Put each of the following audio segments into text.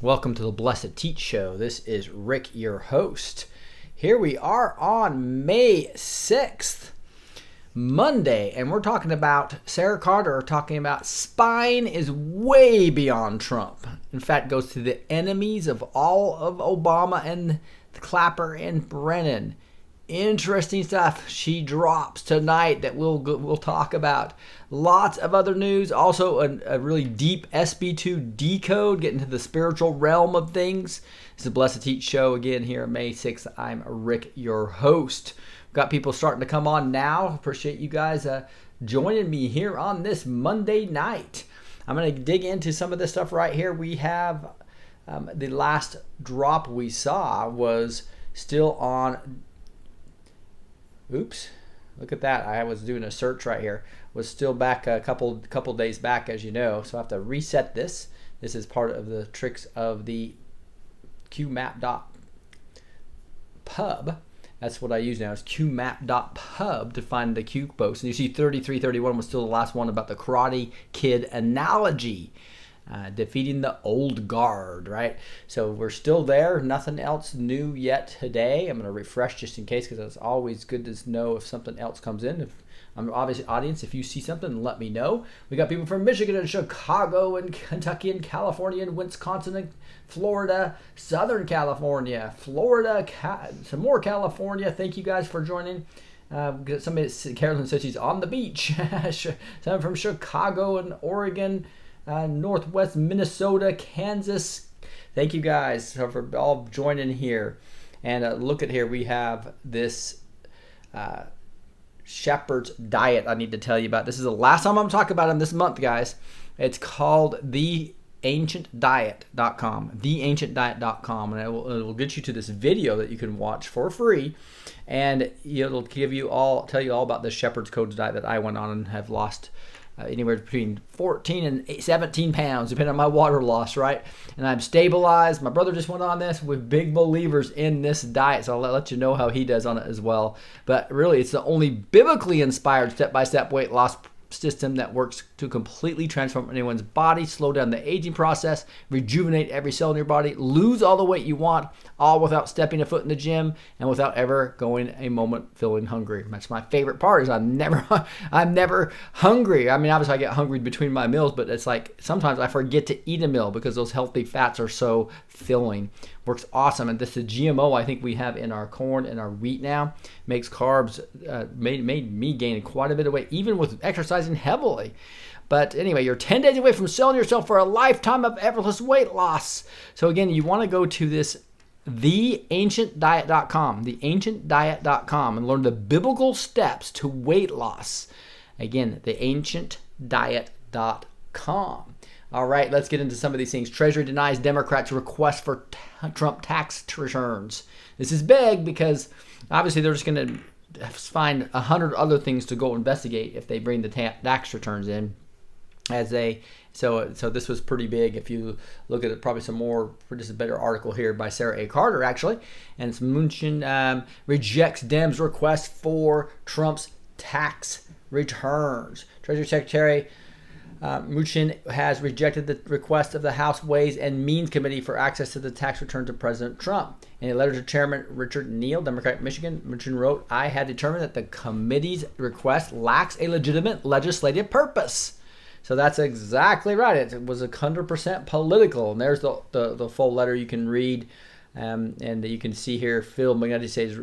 Welcome to the Blessed Teach Show. This is Rick, your host. Here we are on May 6th, Monday, and we're talking about Sara talking about spying is way beyond Trump. In fact, goes to the enemies of all of Obama and Clapper and Brennan. Interesting stuff she drops tonight that we'll talk about. Lots of other news. Also a really deep SB2 Decode, getting to the spiritual realm of things. It's a Blessed Teach Show again here May 6th. I'm Rick, your host. Got people starting to come on now. Appreciate you guys joining me here on this Monday night. I'm going to dig into some of this stuff right here. We have the last drop we saw was still on. Oops, look at that. I was doing a search right here. Was still back a couple days back, as you know. So I have to reset this. This is part of the tricks of the qmap.pub. That's what I use now. It's qmap.pub to find the Q post. And you see 3331 was still the last one about the Karate Kid analogy. Defeating the old guard, right? So we're still there. Nothing else new yet today. I'm going to refresh just in case, because it's always good to know if something else comes in. If I'm obviously audience, if you see something, let me know. We got people from Michigan and Chicago and Kentucky and California and Wisconsin and Florida, Southern California, Florida, some more California. Thank you guys for joining. Carolyn said she's on the beach. Someone from Chicago and Oregon. Northwest Minnesota, Kansas. Thank you guys for all joining here. And look at here, we have this shepherd's diet I need to tell you about. This is the last time I'm talking about them this month, guys. It's called theancientdiet.com. Theancientdiet.com. And it will get you to this video that you can watch for free. And it'll tell you all about the shepherd's codes diet that I went on and have lost anywhere between 14 and 17 pounds, depending on my water loss, right? And I'm stabilized. My brother just went on this. We're big believers in this diet, so I'll let you know how he does on it as well. But really, it's the only biblically inspired step-by-step weight loss system that works to completely transform anyone's body, slow down the aging process, rejuvenate every cell in your body, lose all the weight you want, all without stepping a foot in the gym and without ever going a moment feeling hungry. That's my favorite part, is I'm never hungry. I mean, obviously I get hungry between my meals, but it's like sometimes I forget to eat a meal because those healthy fats are so filling. Works awesome. And this is GMO I think we have in our corn and our wheat now. Makes carbs, made me gain quite a bit of weight, even with exercising heavily. But anyway, you're 10 days away from selling yourself for a lifetime of effortless weight loss. So again, you want to go to this theancientdiet.com, theancientdiet.com, and learn the biblical steps to weight loss. Again, theancientdiet.com. All right, let's get into some of these things. Treasury denies Democrats' request for Trump tax returns. This is big because obviously they're just going to find 100 other things to go investigate if they bring the tax returns in. So this was pretty big. If you look at it, probably some more, just a better article here by Sara A. Carter, actually. And it's Mnuchin rejects Dems' request for Trump's tax returns. Treasury Secretary Mnuchin has rejected the request of the House Ways and Means Committee for access to the tax returns of President Trump. In a letter to Chairman Richard Neal, Democrat Michigan, Mnuchin wrote, "I had determined that the committee's request lacks a legitimate legislative purpose." So that's exactly right. It was 100% political. And there's the full letter you can read. And you can see here, Phil Magnetti says,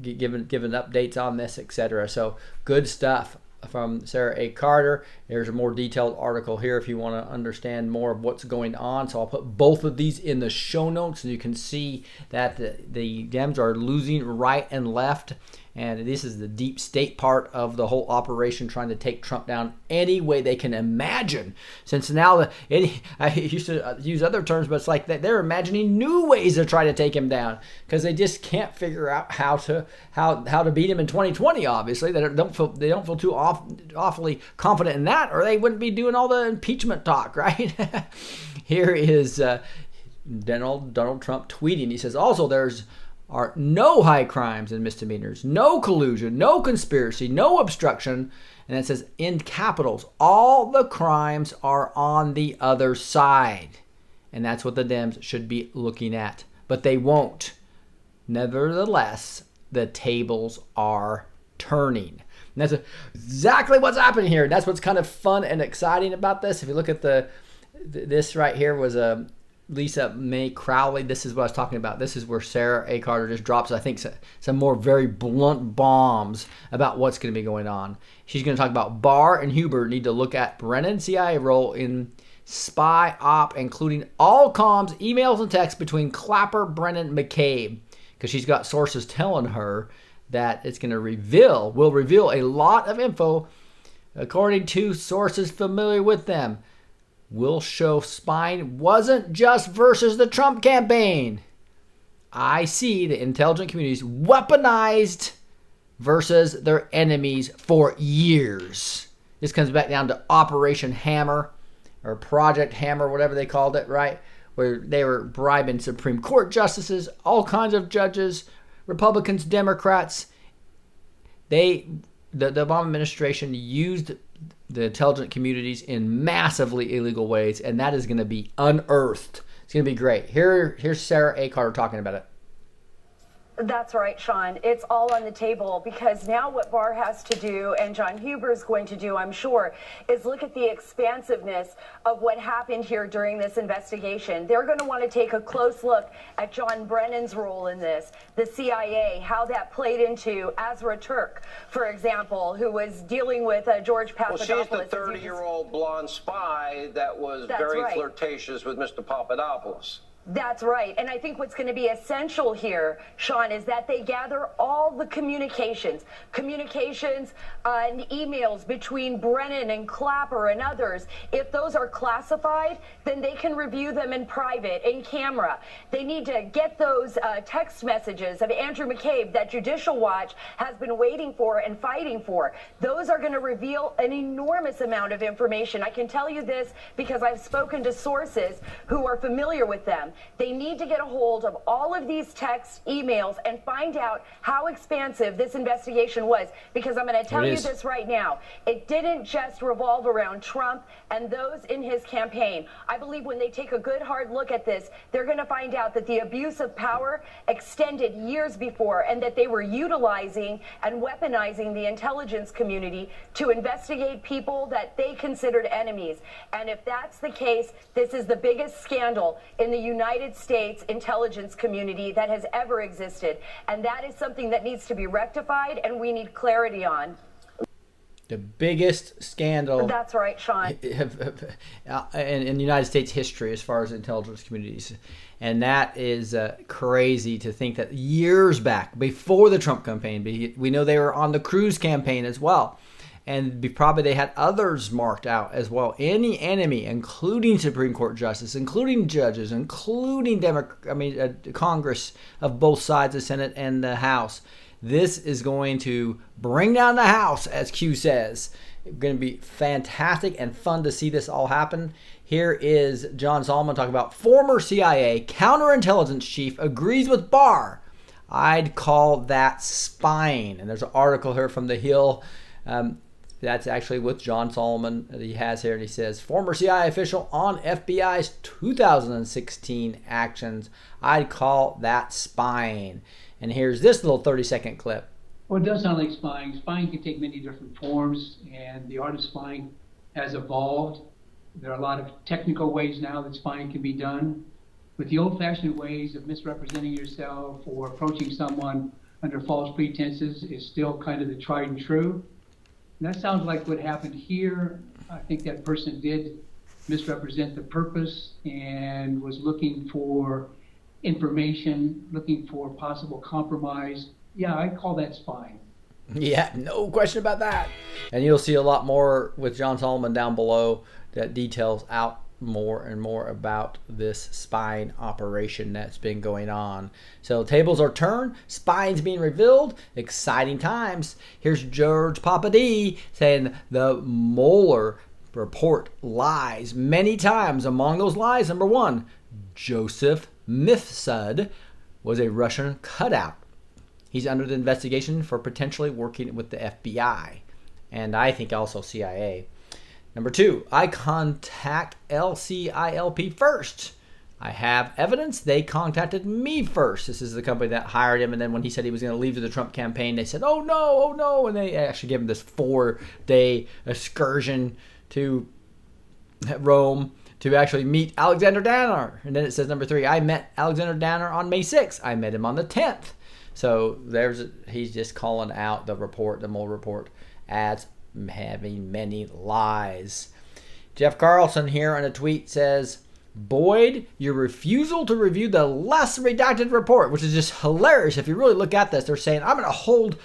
given updates on this, etc. So good stuff from Sara A. Carter. There's a more detailed article here if you want to understand more of what's going on. So I'll put both of these in the show notes so you can see that the Dems are losing right and left. And this is the deep state part of the whole operation, trying to take Trump down any way they can imagine. Since now, I used to use other terms, but it's like they're imagining new ways to try to take him down because they just can't figure out how to beat him in 2020. Obviously, they don't feel too awfully confident in that, or they wouldn't be doing all the impeachment talk, right? Here is Donald Trump tweeting. He says, also there's are no high crimes and misdemeanors, no collusion, no conspiracy, no obstruction. And it says in capitals, all the crimes are on the other side. And that's what the Dems should be looking at. But they won't. Nevertheless, the tables are turning. And that's exactly what's happening here. And that's what's kind of fun and exciting about this. If you look at this right here was Lisa May Crowley. This is what I was talking about. This is where Sara A. Carter just drops, I think, some more very blunt bombs about what's going to be going on. She's going to talk about Barr and Huber need to look at Brennan's CIA role in spy op, including all comms, emails, and texts between Clapper, Brennan, McCabe, because she's got sources telling her that it's going to will reveal a lot of info, according to sources familiar with them. Will show spying wasn't just versus the Trump campaign. I see the intelligence communities weaponized versus their enemies for years. This comes back down to Operation Hammer or Project Hammer, whatever they called it, right? Where they were bribing Supreme Court justices, all kinds of judges, Republicans, Democrats. The Obama administration used the intelligence communities in massively illegal ways, and that is going to be unearthed. It's going to be great. Here's Sara A. Carter talking about it. That's right, Sean. It's all on the table because now what Barr has to do, and John Huber is going to do, I'm sure, is look at the expansiveness of what happened here during this investigation. They're going to want to take a close look at John Brennan's role in this, the CIA, how that played into Azra Turk, for example, who was dealing with George Papadopoulos. Well, she's the 30-year-old blonde spy that was very flirtatious with Mr. Papadopoulos. That's right. And I think what's going to be essential here, Sean, is that they gather all the communications and emails between Brennan and Clapper and others. If those are classified, then they can review them in private, in camera. They need to get those text messages of Andrew McCabe that Judicial Watch has been waiting for and fighting for. Those are going to reveal an enormous amount of information. I can tell you this because I've spoken to sources who are familiar with them. They need to get a hold of all of these texts, emails, and find out how expansive this investigation was. Because I'm going to tell you this right now. It didn't just revolve around Trump and those in his campaign. I believe when they take a good hard look at this, they're going to find out that the abuse of power extended years before and that they were utilizing and weaponizing the intelligence community to investigate people that they considered enemies. And if that's the case, this is the biggest scandal in the United States intelligence community that has ever existed. And that is something that needs to be rectified, and we need clarity on. The biggest scandal. That's right, Sean. In United States history as far as intelligence communities. And that is crazy to think that years back, before the Trump campaign, we know they were on the Cruz campaign as well. And probably they had others marked out as well. Any enemy, including Supreme Court justice, including judges, including Congress of both sides, the Senate and the House. This is going to bring down the house, as Q says. It's going to be fantastic and fun to see this all happen. Here is John Solomon talking about former CIA counterintelligence chief agrees with Barr. I'd call that spying. And there's an article here from The Hill. That's actually with John Solomon that he has here. And he says, former CIA official on FBI's 2016 actions. I'd call that spying. And here's this little 30-second clip. Well, it does sound like spying. Spying can take many different forms, and the art of spying has evolved. There are a lot of technical ways now that spying can be done. But the old-fashioned ways of misrepresenting yourself or approaching someone under false pretenses is still kind of the tried and true. And that sounds like what happened here. I think that person did misrepresent the purpose and was looking for information, looking for possible compromise. Yeah, I call that spying. Yeah, no question about that. And you'll see a lot more with John Solomon down below that details out more and more about this spying operation that's been going on. So tables are turned, spying's being revealed, exciting times. Here's George Papadopoulos saying the Mueller report lies many times. Among those lies, number one, Joseph Mifsud was a Russian cutout. He's under the investigation for potentially working with the FBI, and I think also CIA. Number two, I contact LCILP first. I have evidence. They contacted me first. This is the company that hired him. And then when he said he was going to leave to the Trump campaign, they said, oh no. And they actually gave him this 4-day excursion to Rome to actually meet Alexander Danner. And then it says number 3, I met Alexander Danner on May 6th. I met him on the 10th. So he's just calling out the Mueller report as having many lies. Jeff Carlson here on a tweet says, Boyd, your refusal to review the less redacted report, which is just hilarious. If you really look at this, they're saying, I'm going to hold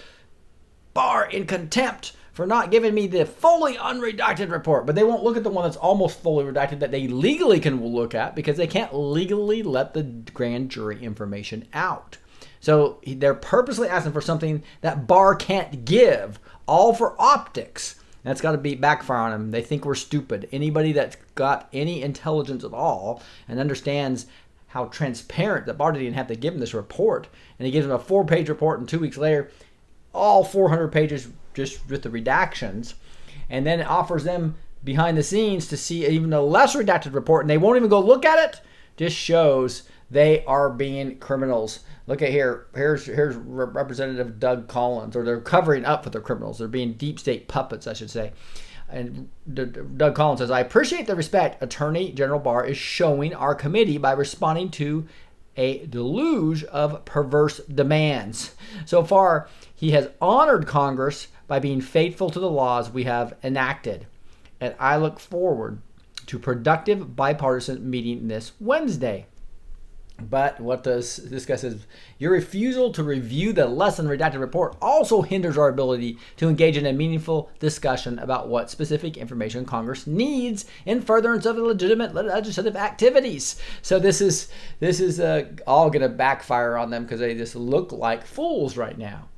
Barr in contempt for not giving me the fully unredacted report. But they won't look at the one that's almost fully redacted that they legally can look at because they can't legally let the grand jury information out. So they're purposely asking for something that Barr can't give, all for optics. That's got to be backfire on them. They think we're stupid. Anybody that's got any intelligence at all and understands how transparent that Barr didn't have to give him this report, and he gives him a 4-page report, and 2 weeks later, all 400 pages just with the redactions, and then it offers them behind the scenes to see even a less redacted report, and they won't even go look at it, just shows they are being criminals. Look at here. Here's Representative Doug Collins, or they're covering up for their criminals. They're being deep state puppets, I should say. And Doug Collins says, I appreciate the respect Attorney General Barr is showing our committee by responding to a deluge of perverse demands. So far, he has honored Congress by being faithful to the laws we have enacted. And I look forward to productive bipartisan meeting this Wednesday. But what this guy says, your refusal to review the less than redacted report also hinders our ability to engage in a meaningful discussion about what specific information Congress needs in furtherance of legitimate legislative activities. So this is all going to backfire on them because they just look like fools right now.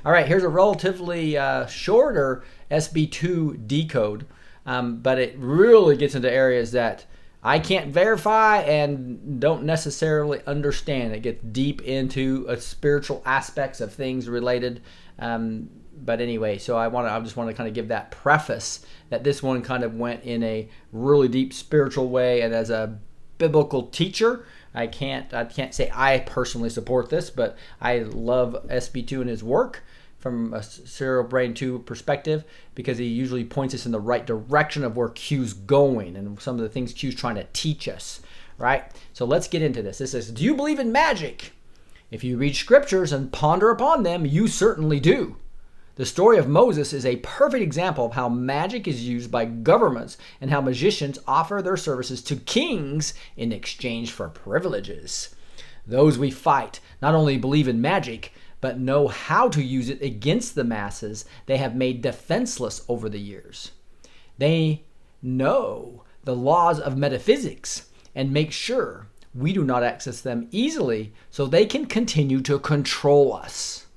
All right, here's a relatively shorter SB2 decode, but it really gets into areas that I can't verify and don't necessarily understand. It gets deep into spiritual aspects of things related. But anyway, so I just want to kind of give that preface that this one kind of went in a really deep spiritual way. And as a biblical teacher, I can't say I personally support this, but I love SB2 and his work from a Serial Brain 2 perspective, because he usually points us in the right direction of where Q's going and some of the things Q's trying to teach us, right? So let's get into this. This says, do you believe in magic? If you read scriptures and ponder upon them, you certainly do. The story of Moses is a perfect example of how magic is used by governments and how magicians offer their services to kings in exchange for privileges. Those we fight not only believe in magic, but know how to use it against the masses they have made defenseless over the years. They know the laws of metaphysics and make sure we do not access them easily so they can continue to control us.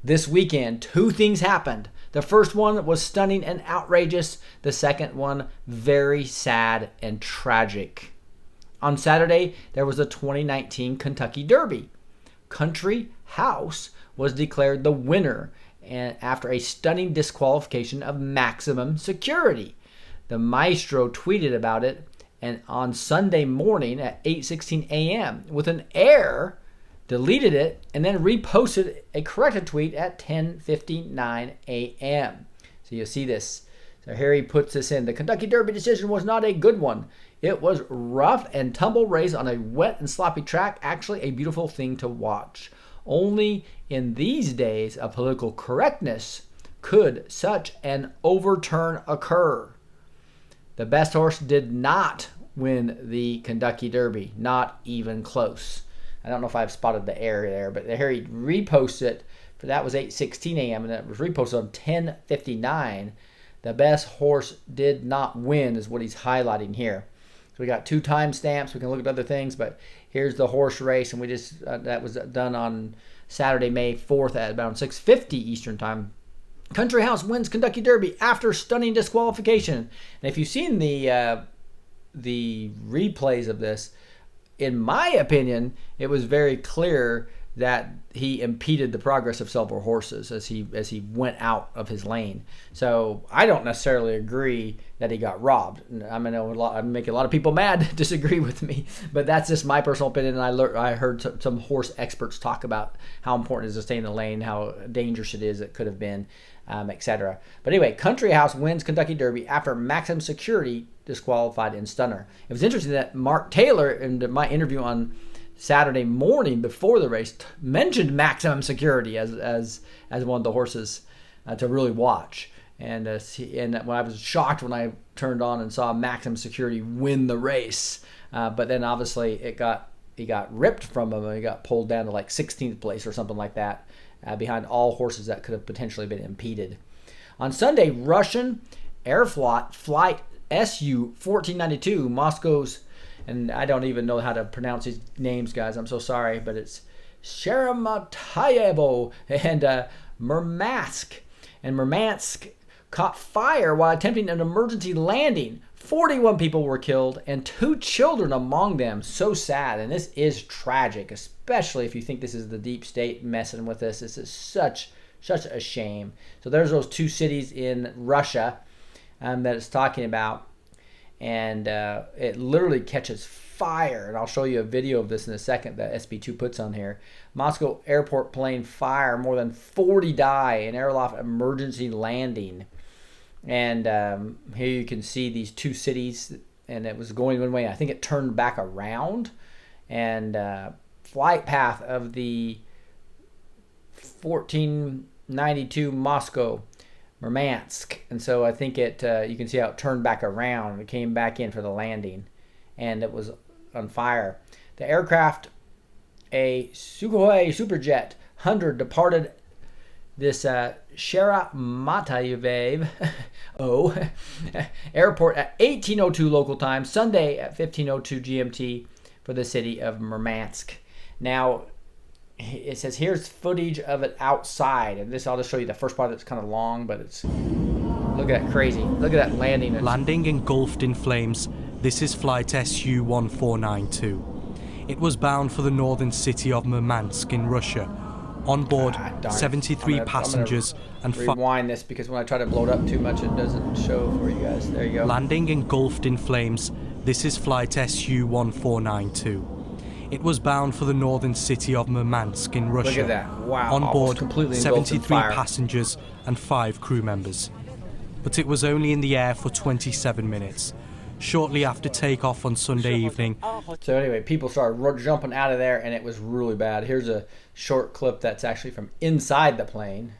This weekend, 2 things happened. The first one was stunning and outrageous. The second one, very sad and tragic. On Saturday, there was the 2019 Kentucky Derby. Country House was declared the winner after a stunning disqualification of Maximum Security. The maestro tweeted about it, and on Sunday morning at 8:16 a.m. with an error, deleted it, and then reposted a corrected tweet at 10:59 a.m. So you'll see this. So here he puts this in. The Kentucky Derby decision was not a good one. It was rough and tumble race on a wet and sloppy track, actually a beautiful thing to watch. Only in these days of political correctness could such an overturn occur. The best horse did not win the Kentucky Derby, not even close. I don't know if I've spotted the error there, but here he reposted it. That was 8:16 a.m. and it was reposted on 10:59. The best horse did not win is what he's highlighting here. So we got 2 timestamps. We can look at other things, but here's the horse race, and we just that was done on Saturday, May 4th at about 6:50 Eastern Time. Country House wins Kentucky Derby after stunning disqualification. And if you've seen the replays of this, in my opinion, it was very clear that he impeded the progress of several horses as he went out of his lane. So I don't necessarily agree that he got robbed. I mean, I make a lot of people mad disagree with me, but that's just my personal opinion. And I heard some horse experts talk about how important it is to stay in the lane, how dangerous it is, it could have been, etc. But anyway, Country House wins Kentucky Derby after maximum security disqualified in stunner. It was interesting that Mark Taylor, in my interview on Saturday morning before the race, mentioned maximum security as one of the horses to really watch. And when I was shocked when I turned on and saw maximum security win the race, but then obviously he got ripped from him and he got pulled down to like 16th place or something like that, behind all horses that could have potentially been impeded. On Sunday, Russian Aeroflot flight SU-1492 Moscow's, and I don't even know how to pronounce these names, guys. I'm so sorry, but it's Sheremetyevo and Murmansk. And Murmansk caught fire while attempting an emergency landing. 41 people were killed and 2 children among them. So sad, and this is tragic, especially if you think this is the deep state messing with us. This is such a shame. So there's those 2 cities in Russia that it's talking about. And it literally catches fire. And I'll show you a video of this in a second that SB2 puts on here. Moscow airport plane fire. More than 40 die in airloft emergency landing. And here you can see these 2 cities. And it was going one way. I think it turned back around. And flight path of the 1492 Moscow Murmansk, and so I think it you can see how it turned back around. It came back in for the landing, and it was on fire. The aircraft, a Sukhoi Superjet 100, departed this Sheremetyevo airport at 18:02 local time, Sunday at 15:02 GMT for the city of Murmansk. Now, it says here's footage of it outside, and this I'll just show you the first part that's kind of long, but it's, look at that crazy, look at that landing. Landing engulfed in flames. This is flight SU-1492. It was bound for the northern city of Murmansk in Russia. On board, 73 passengers and rewind this because when I try to blow it up too much, it doesn't show for you guys. There you go. Landing engulfed in flames. This is flight SU-1492. It was bound for the northern city of Murmansk in Russia. Look at that. Wow. On board, 73 passengers and 5 crew members. But it was only in the air for 27 minutes. Shortly after takeoff on Sunday evening. So anyway, people started jumping out of there, and it was really bad. Here's a short clip that's actually from inside the plane.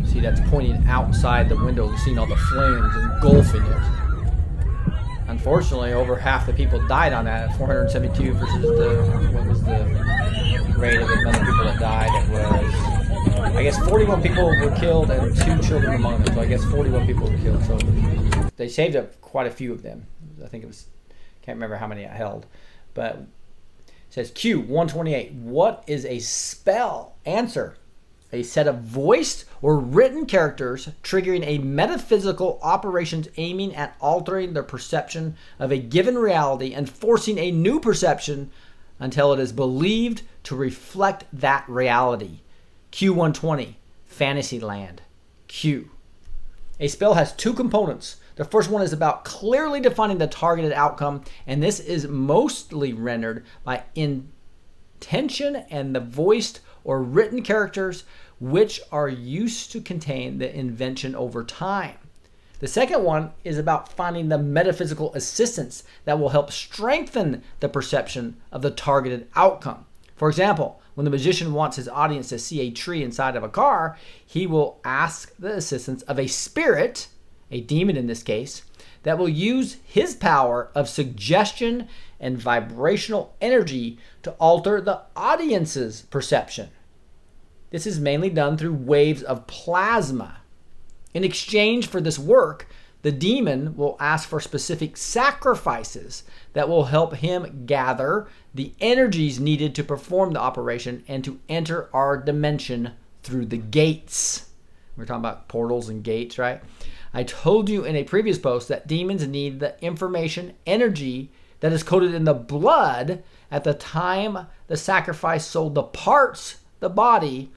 See, that's pointing outside the window and seeing all the flames engulfing it. Unfortunately, over half the people died on that, 472 versus what was the rate of the number of people that died? It was, I guess 41 people were killed and 2 children among them. So I guess 41 people were killed. So they saved up quite a few of them. I think it was, can't remember how many it held. But it says Q128, what is a spell? Answer. A set of voiced or written characters triggering a metaphysical operations aiming at altering the perception of a given reality and forcing a new perception until it is believed to reflect that reality. Q120, Fantasyland. Q. A spell has 2 components. The first one is about clearly defining the targeted outcome, and this is mostly rendered by intention and the voiced or written characters which are used to contain the invention over time. The second one is about finding the metaphysical assistance that will help strengthen the perception of the targeted outcome. For example, when the magician wants his audience to see a tree inside of a car, he will ask the assistance of a spirit, a demon in this case, that will use his power of suggestion and vibrational energy to alter the audience's perception. This is mainly done through waves of plasma. In exchange for this work, the demon will ask for specific sacrifices that will help him gather the energies needed to perform the operation and to enter our dimension through the gates. We're talking about portals and gates, right? I told you in a previous post that demons need the information, energy that is coded in the blood at the time the sacrifice sold the parts, the body,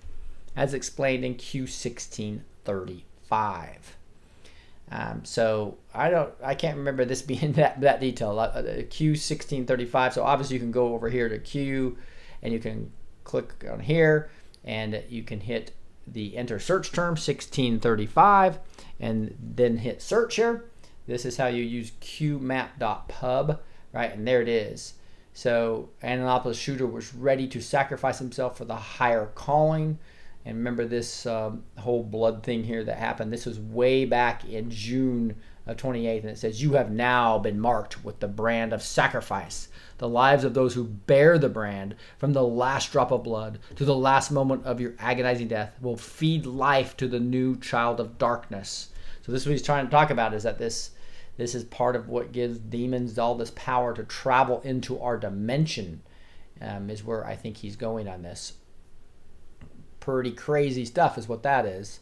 as explained in Q1635. So I can't remember this being that detailed. Q1635. So obviously you can go over here to Q, and you can click on here, and you can hit the enter search term 1635, and then hit search here. This is how you use qmap.pub, right? And there it is. So Annapolis shooter was ready to sacrifice himself for the higher calling. And remember this whole blood thing here that happened. This was way back in June of 28th. And it says, you have now been marked with the brand of sacrifice. The lives of those who bear the brand from the last drop of blood to the last moment of your agonizing death will feed life to the new child of darkness. So this is what he's trying to talk about, is that this is part of what gives demons all this power to travel into our dimension, is where I think he's going on this. Pretty crazy stuff is what that is.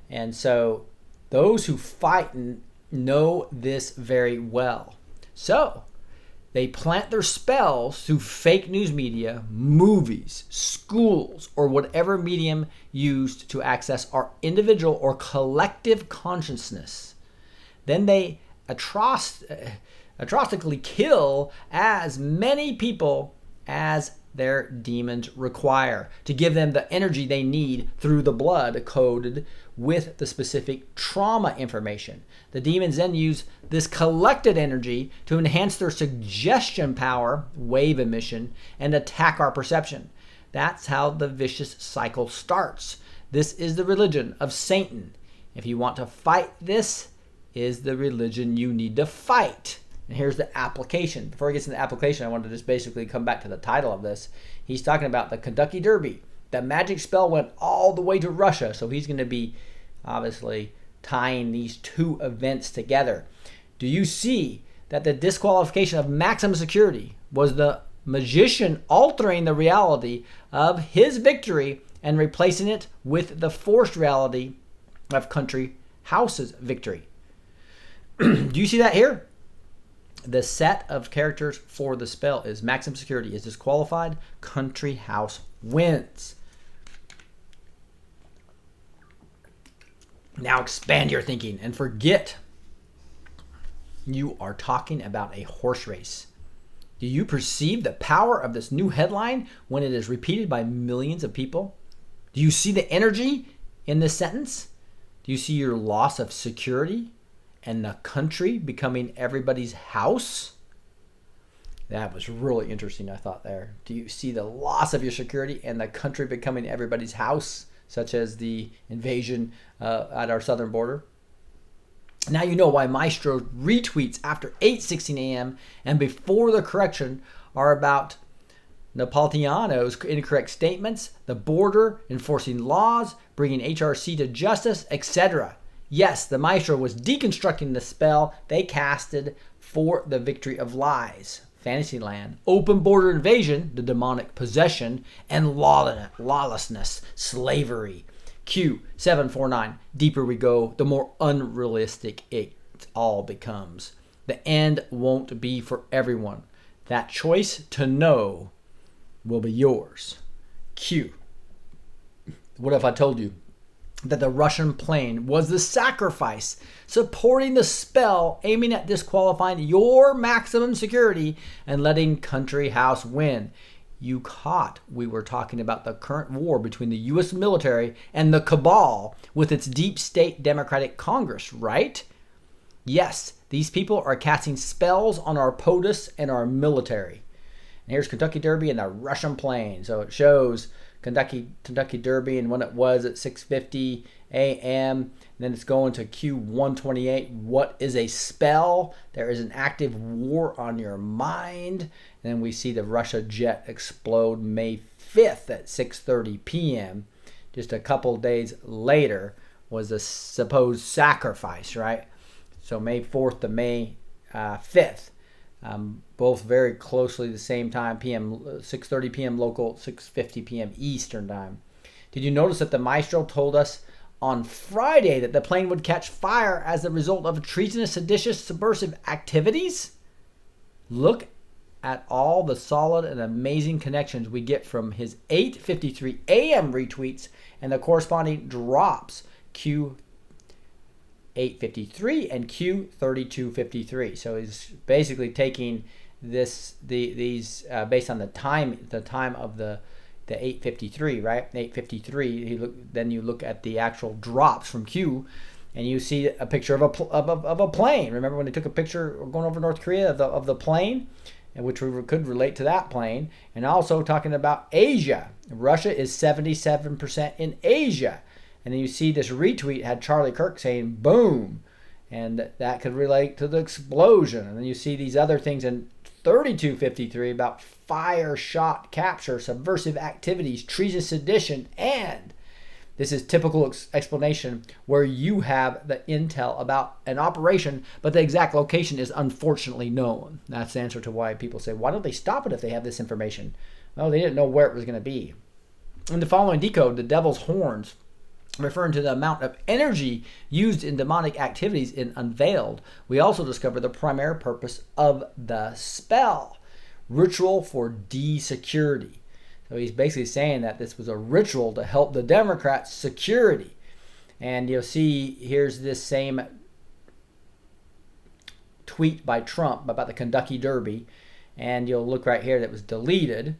And so those who fight know this very well. So they plant their spells through fake news media, movies, schools, or whatever medium used to access our individual or collective consciousness. Then they atrociously kill as many people as their demons require to give them the energy they need through the blood coded with the specific trauma information. The demons then use this collected energy to enhance their suggestion power, wave emission, and attack our perception. That's how the vicious cycle starts. This is the religion of Satan. If you want to fight this, is the religion you need to fight. And here's the application. Before he gets into the application, I wanted to just basically come back to the title of this. He's talking about the Kentucky Derby. The magic spell went all the way to Russia. So he's going to be obviously tying these two events together. Do you see that the disqualification of maximum security was the magician altering the reality of his victory and replacing it with the forced reality of Country House's victory? Do you see that here? The set of characters for the spell is maximum security is disqualified, Country House wins. Now expand your thinking and forget you are talking about a horse race. Do you perceive the power of this new headline when it is repeated by millions of people? Do you see the energy in this sentence? Do you see your loss of security and the country becoming everybody's house? That was really interesting, I thought there. Do you see the loss of your security and the country becoming everybody's house, such as the invasion at our southern border? Now you know why Maestro retweets after 8:16 a.m. and before the correction are about Napolitano's incorrect statements, the border, enforcing laws, bringing HRC to justice, etc. Yes, the Maestro was deconstructing the spell they casted for the victory of lies, Fantasyland, open border invasion, the demonic possession, and lawlessness, slavery. Q749, deeper we go, the more unrealistic it all becomes. The end won't be for everyone. That choice to know will be yours. Q. What if I told you that the Russian plane was the sacrifice supporting the spell aiming at disqualifying your maximum security and letting Country House win? You caught we were talking about the current war between the U.S. military and the cabal with its deep state Democratic Congress, right? Yes, these people are casting spells on our POTUS and our military. And here's Kentucky Derby and the Russian plane. So it shows Kentucky Derby and when it was at 6:50 a.m. And then it's going to Q128. What is a spell? There is an active war on your mind. And then we see the Russia jet explode May 5th at 6:30 p.m. Just a couple days later was a supposed sacrifice, right? So May 4th to May 5th. Both very closely the same time, p.m. 6:30 p.m. local, 6:50 p.m. Eastern time. Did you notice that the Maestro told us on Friday that the plane would catch fire as a result of treasonous, seditious, subversive activities? Look at all the solid and amazing connections we get from his 8:53 a.m. retweets and the corresponding drops Q 8:53 and Q 32:53. So he's basically taking these based on the time of the 8:53, right? 8:53. Then you look at the actual drops from Q, and you see a picture of a plane. Remember when they took a picture going over North Korea of the plane, and which we could relate to that plane. And also talking about Asia. Russia is 77% in Asia. And then you see this retweet had Charlie Kirk saying boom, and that could relate to the explosion. And then you see these other things in 32:53 about fire, shot, capture, subversive activities, treason, sedition, and this is typical explanation where you have the intel about an operation, but the exact location is unfortunately known. That's the answer to why people say, why don't they stop it if they have this information? Well, they didn't know where it was going to be. In the following decode, the devil's horns, referring to the amount of energy used in demonic activities in Unveiled, we also discover the primary purpose of the spell, ritual for de-security. So he's basically saying that this was a ritual to help the Democrats' security. And you'll see here's this same tweet by Trump about the Kentucky Derby, and you'll look right here that was deleted,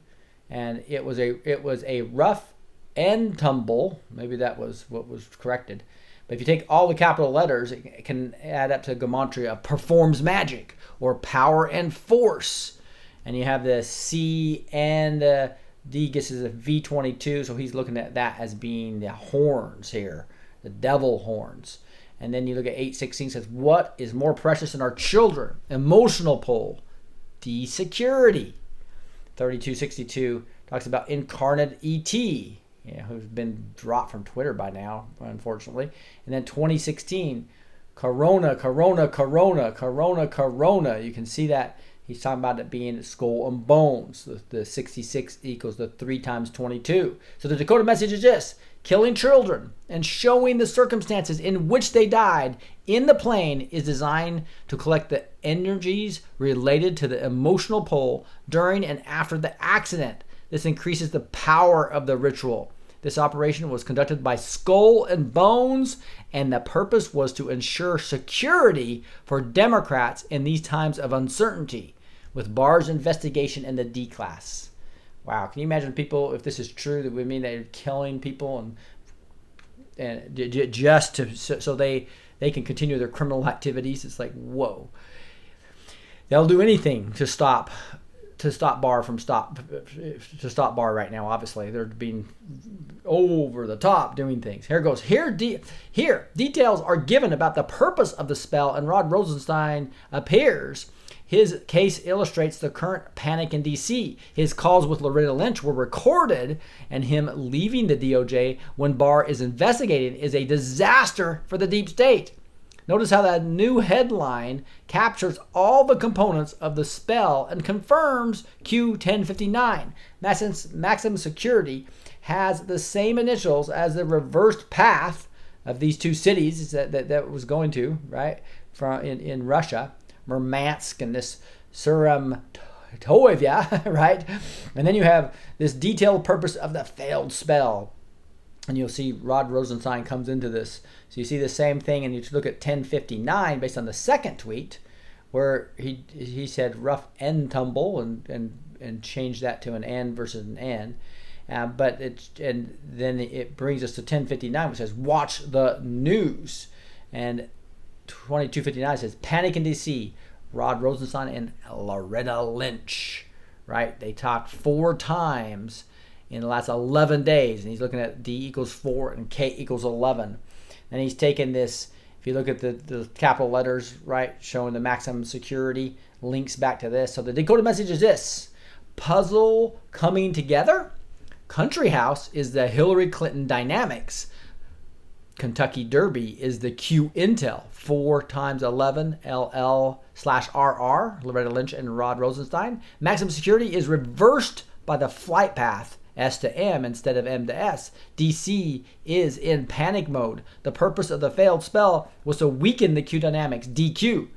and it was a rough and tumble. Maybe that was what was corrected. But if you take all the capital letters, it can add up to gematria of performs magic or power and force. And you have the C and D gets is a V22, so he's looking at that as being the horns here, the devil horns. And then you look at 8:16, says, what is more precious than our children? Emotional pole, de-security. 32:62 talks about incarnate ET, who's been dropped from Twitter by now, unfortunately. And then 2016, corona. You can see that. He's talking about it being skull and bones. The 66 equals the 3 times 22. So the Decode message is this: killing children and showing the circumstances in which they died in the plane is designed to collect the energies related to the emotional pole during and after the accident. This increases the power of the ritual. This operation was conducted by Skull and Bones, and the purpose was to ensure security for Democrats in these times of uncertainty, with Barr's investigation in the D class. Wow, can you imagine people, if this is true, that would mean they're killing people and just to so they can continue their criminal activities? It's like, whoa. They'll do anything to stop Barr right now. Obviously, they're being over the top doing things. Here it goes. Here details are given about the purpose of the spell, and Rod Rosenstein appears. His case illustrates the current panic in D.C. His calls with Loretta Lynch were recorded, and him leaving the DOJ when Barr is investigating is a disaster for the deep state. Notice how that new headline captures all the components of the spell and confirms Q1059. Maximum security has the same initials as the reversed path of these two cities that was going to, right, in Russia. Murmansk and this Suram Toivia, right? And then you have this detailed purpose of the failed spell. And you'll see Rod Rosenstein comes into this. So you see the same thing, and you look at 1059 based on the second tweet, where he said rough and tumble and changed that to an N versus an N. And then it brings us to 1059, which says watch the news. And 2259 says panic in DC, Rod Rosenstein and Loretta Lynch, right? They talked 4 times in the last 11 days, and he's looking at D equals 4 and K equals 11. And he's taken this, if you look at the capital letters, right, showing the maximum security, links back to this. So the decoded message is this: puzzle coming together. Country House is the Hillary Clinton dynamics. Kentucky Derby is the Q Intel, 4 times 11 LL/RR, Loretta Lynch and Rod Rosenstein. Maximum security is reversed by the flight path, S to M instead of M to S. DC is in panic mode. The purpose of the failed spell was to weaken the Q dynamics, DQ.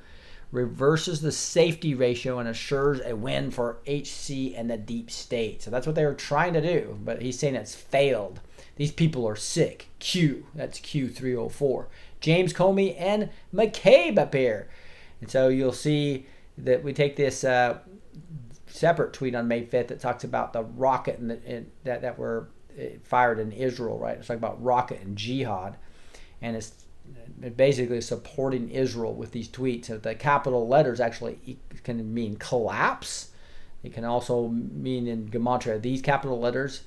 reverses the safety ratio and assures a win for HC and the deep state. So that's what they were trying to do, but he's saying it's failed. These people are sick. Q, that's Q304. James Comey and McCabe appear. And so you'll see that we take this separate tweet on May 5th that talks about the rocket that were fired in Israel, right? It's talking about rocket and jihad. And it's basically supporting Israel with these tweets. So the capital letters actually can mean collapse. It can also mean in gematria, these capital letters,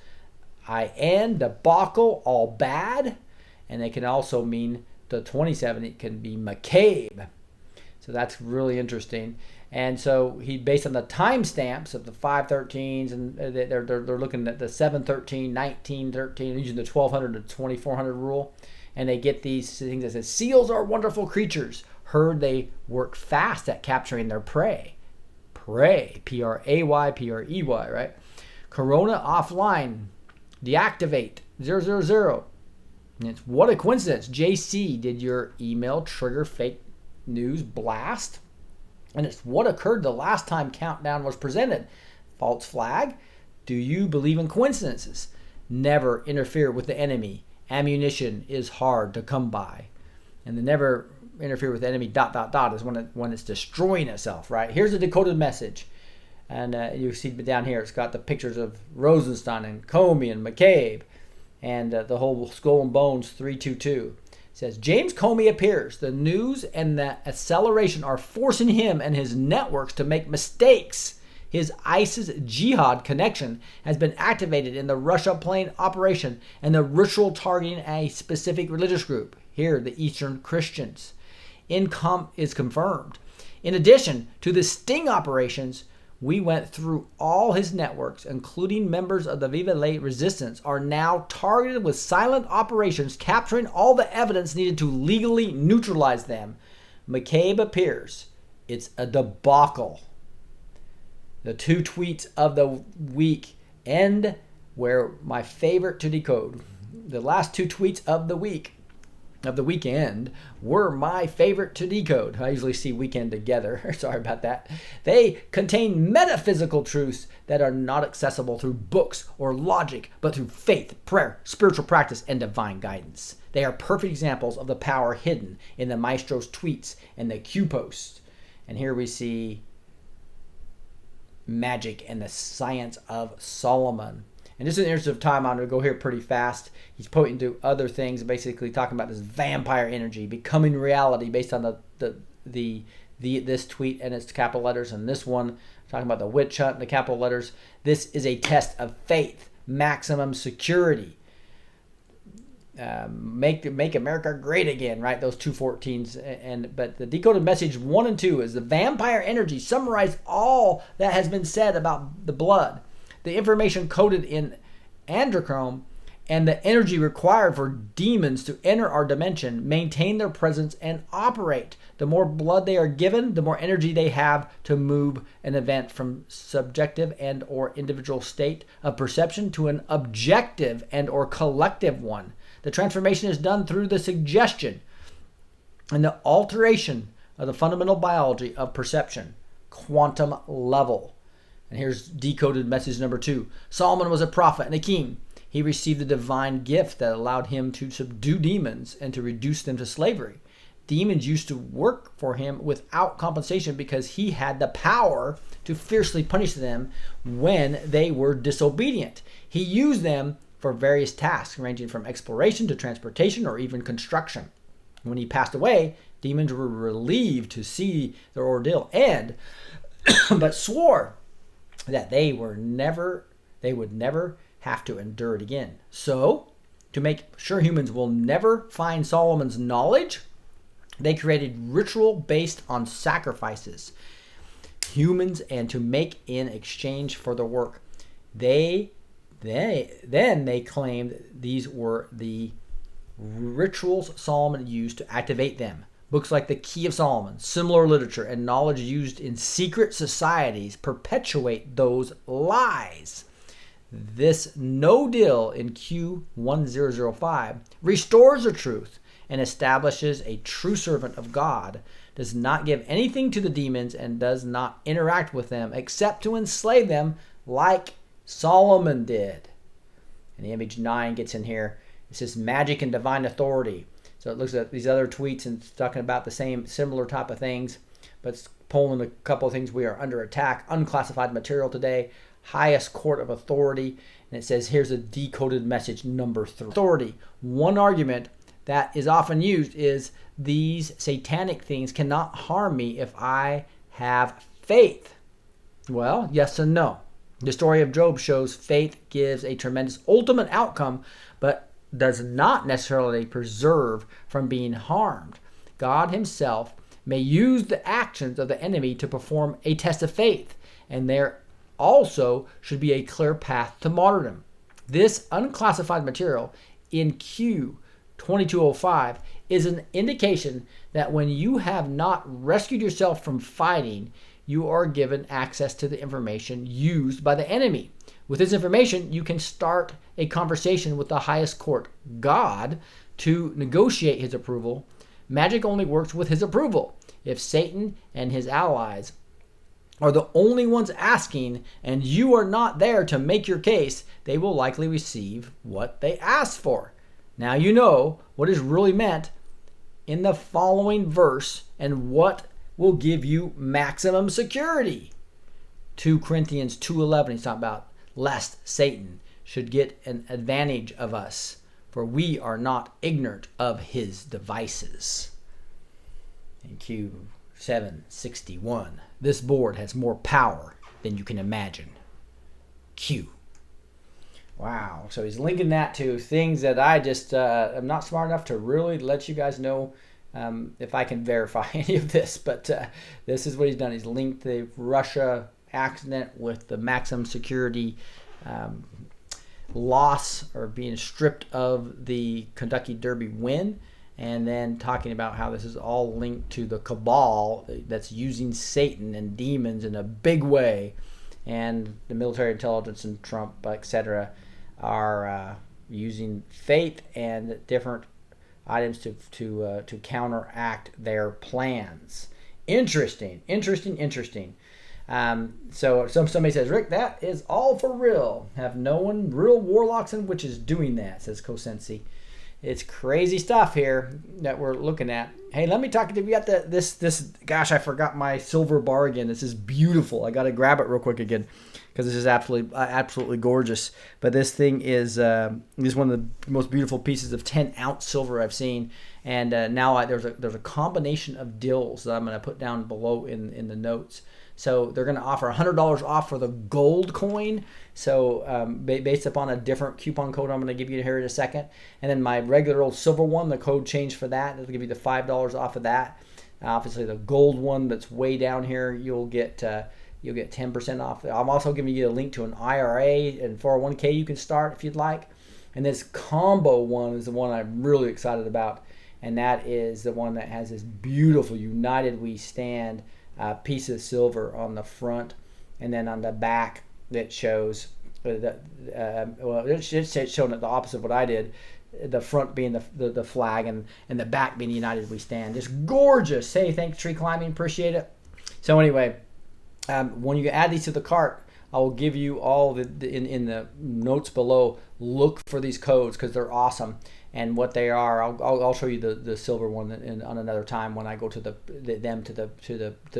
IN, debacle, all bad. And they can also mean the 27, it can be McCabe. So that's really interesting. And so he, based on the timestamps of the 513s, and they're looking at the 713, 1913, using the 1200 to 2400 rule. And they get these things that says, seals are wonderful creatures. Heard they work fast at capturing their prey. Prey, P-R-A-Y, P-R-E-Y, right? Corona offline, deactivate, 000. And it's, what a coincidence. JC, did your email trigger fake news blast? And it's, what occurred the last time countdown was presented? False flag. Do you believe in coincidences? Never interfere with the enemy. Ammunition is hard to come by. And the never interfere with the enemy ... is when it's destroying itself, right? Here's a decoded message. And you see down here, it's got the pictures of Rosenstein and Comey and McCabe and the whole skull and bones 322. It says, James Comey appears. The news and the acceleration are forcing him and his networks to make mistakes. His ISIS jihad connection has been activated in the Russia plane operation and the ritual targeting a specific religious group. Here, the Eastern Christians. Income is confirmed. In addition to the sting operations, we went through all his networks, including members of the Viva La Resistance, are now targeted with silent operations, capturing all the evidence needed to legally neutralize them. McCabe appears. It's a debacle. The two tweets of the week end where my favorite to decode. The last two tweets of the week, of the weekend, were my favorite to decode. I usually see weekend together. Sorry about that. They contain metaphysical truths that are not accessible through books or logic, but through faith, prayer, spiritual practice, and divine guidance. They are perfect examples of the power hidden in the maestro's tweets and the Q posts. And here we see magic and the science of Solomon. And just in the interest of time, I'm going to go here pretty fast. He's pointing to other things, basically talking about this vampire energy becoming reality based on this tweet and its capital letters, and this one talking about the witch hunt and the capital letters. This is a test of faith, maximum security. Make America great again, right? Those 214s. But the decoded message 1 and 2 is the vampire energy. Summarize all that has been said about the blood, the information coded in androchrome, and the energy required for demons to enter our dimension, maintain their presence, and operate. The more blood they are given, the more energy they have to move an event from subjective and or individual state of perception to an objective and or collective one. The transformation is done through the suggestion and the alteration of the fundamental biology of perception, quantum level. And here's decoded message number 2. Solomon was a prophet and a king. He received the divine gift that allowed him to subdue demons and to reduce them to slavery. Demons used to work for him without compensation because he had the power to fiercely punish them when they were disobedient. He used them for various tasks ranging from exploration to transportation or even construction. When he passed away, demons were relieved to see their ordeal but swore that they would never have to endure it again. So, to make sure humans will never find Solomon's knowledge, they created ritual based on sacrifices, humans, and to make in exchange for the work. Then they claimed these were the rituals Solomon used to activate them. Books like The Key of Solomon, similar literature, and knowledge used in secret societies perpetuate those lies. This no deal in Q1005 restores the truth and establishes a true servant of God does not give anything to the demons, and does not interact with them except to enslave them like Solomon did. And the image 9 gets in here. It says magic and divine authority. So it looks at these other tweets and it's talking about the same, similar type of things, but it's pulling a couple of things. We are under attack. Unclassified material today. Highest court of authority. And it says here's a decoded message number 3. Authority. One argument that is often used is these satanic things cannot harm me if I have faith. Well, yes and no. The story of Job shows faith gives a tremendous ultimate outcome, but does not necessarily preserve from being harmed. God himself may use the actions of the enemy to perform a test of faith, and there also should be a clear path to martyrdom. This unclassified material in Q 2205 is an indication that when you have not rescued yourself from fighting, you are given access to the information used by the enemy. With this information, you can start a conversation with the highest court, God, to negotiate his approval. Magic only works with his approval. If Satan and his allies are the only ones asking and you are not there to make your case, they will likely receive what they asked for. Now you know what is really meant in the following verse and what will give you maximum security. 2 Corinthians 2:11, he's talking about lest Satan should get an advantage of us, for we are not ignorant of his devices. In Q 761, this board has more power than you can imagine. Q. Wow. So he's linking that to things that I just am not smart enough to really let you guys know if I can verify any of this. But this is what he's done. He's linked the Russia accident with the maximum security loss or being stripped of the Kentucky Derby win. And then talking about how this is all linked to the cabal that's using Satan and demons in a big way. And the military intelligence and Trump, etc., are using faith and different items to counteract their plans. Interesting. So somebody says, Rick, that is all for real. Have no one real warlocks and witches doing that, says Kosensi. It's crazy stuff here that we're looking at. Hey, let me talk to you. We got this. Gosh, I forgot my silver bar again. This is beautiful. I got to grab it real quick again because this is absolutely gorgeous. But this thing is one of the most beautiful pieces of 10-ounce silver I've seen. And now there's a combination of deals that I'm going to put down below in the notes. So they're going to offer $100 off for the gold coin. So based upon a different coupon code I'm going to give you here in a second. And then my regular old silver one, the code changed for that. It'll give you the $5 off of that. Obviously the gold one that's way down here, you'll get 10% off. I'm also giving you a link to an IRA and 401k you can start if you'd like. And this combo one is the one I'm really excited about. And that is the one that has this beautiful United We Stand piece of silver on the front, and then on the back that shows it's showing it the opposite of what I did. The front being the flag and the back being United We Stand. Just gorgeous. Hey, thanks Tree Climbing, appreciate it. So anyway, when you add these to the cart, I will give you all in the notes below. Look for these codes because they're awesome. And what they are, I'll show you the silver one on another time when I go to the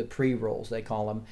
pre-rolls, they call them.